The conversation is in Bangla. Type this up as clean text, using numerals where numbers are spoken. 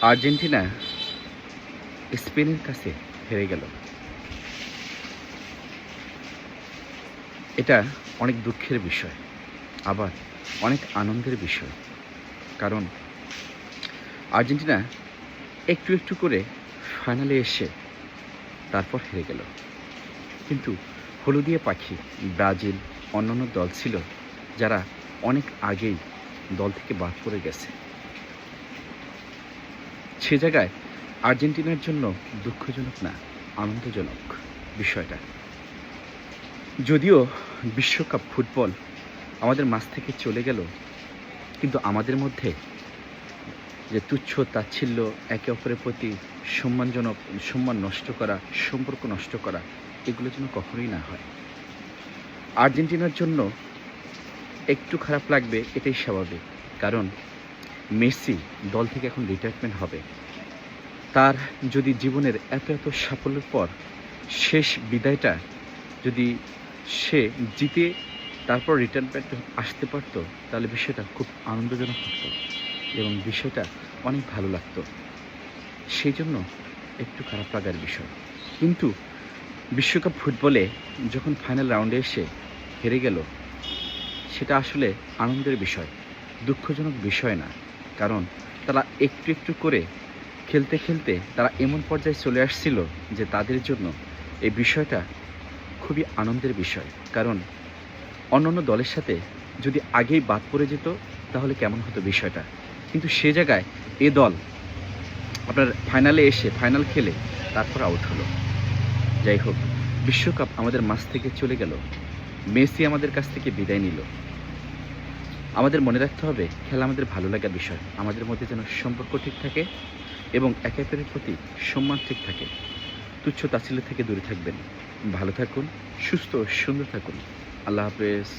আর্জেন্টিনা স্পেনের কাছে হেরে গেল। এটা অনেক দুঃখের বিষয়, আবার অনেক আনন্দের বিষয়। কারণ আর্জেন্টিনা একটু একটু করে ফাইনালে এসে তারপর হেরে গেল। কিন্তু হলুদিয়া পাখি ব্রাজিল অন্যান্য দল ছিল যারা অনেক আগেই দল থেকে বাদ পড়ে গেছে। সে জায়গায় আর্জেন্টিনার জন্য দুঃখজনক না, আনন্দজনক বিষয়টা। যদিও বিশ্বকাপ ফুটবল আমাদের মাঝ থেকে চলে গেল, কিন্তু আমাদের মধ্যে যে তুচ্ছ তাচ্ছিল্য, একে অপরের প্রতি সম্মান নষ্ট করা, সম্পর্ক নষ্ট করা, এগুলো যেন কখনোই না হয়। আর্জেন্টিনার জন্য একটু খারাপ লাগবে, এটাই স্বাভাবিক। কারণ মেসি দল থেকে এখন রিটায়ারমেন্ট হবে। তার যদি জীবনের এত এত সাফল্যের পর শেষ বিদায়টা যদি সে জিতে তারপর রিটায়ারমেন্ট আসতে পারতো, তাহলে বিষয়টা খুব আনন্দজনক হতো এবং বিষয়টা অনেক ভালো লাগতো। সেই জন্য একটু খারাপ লাগার বিষয়। কিন্তু বিশ্বকাপ ফুটবলে যখন ফাইনাল রাউন্ডে এসে হেরে গেল, সেটা আসলে আনন্দের বিষয়, দুঃখজনক বিষয় না। কারণ তারা একটু একটু করে খেলতে খেলতে তারা এমন পর্যায়ে চলে আসছিল যে তাদের জন্য এই বিষয়টা খুবই আনন্দের বিষয়। কারণ অন্যান্য দলের সাথে যদি আগেই বাদ পড়ে যেত তাহলে কেমন হতো বিষয়টা। কিন্তু সে জায়গায় এ দল আপনার ফাইনালে এসে ফাইনাল খেলে তারপর আউট হলো। যাই হোক, বিশ্বকাপ আমাদের মাঝ থেকে চলে গেল, মেসি আমাদের কাছ থেকে বিদায় নিল। আমাদের মনে রাখতে হবে, খেলা আমাদের ভালো লাগার বিষয়। আমাদের মধ্যে যেন সম্পর্ক ঠিক থাকে এবং একে অপরের প্রতি সম্মান ঠিক থাকে। তুচ্ছ তাচ্ছিল্য থেকে দূরে থাকবেন। ভালো থাকুন, সুস্থ ও সুন্দর থাকুন। আল্লাহ হাফেজ।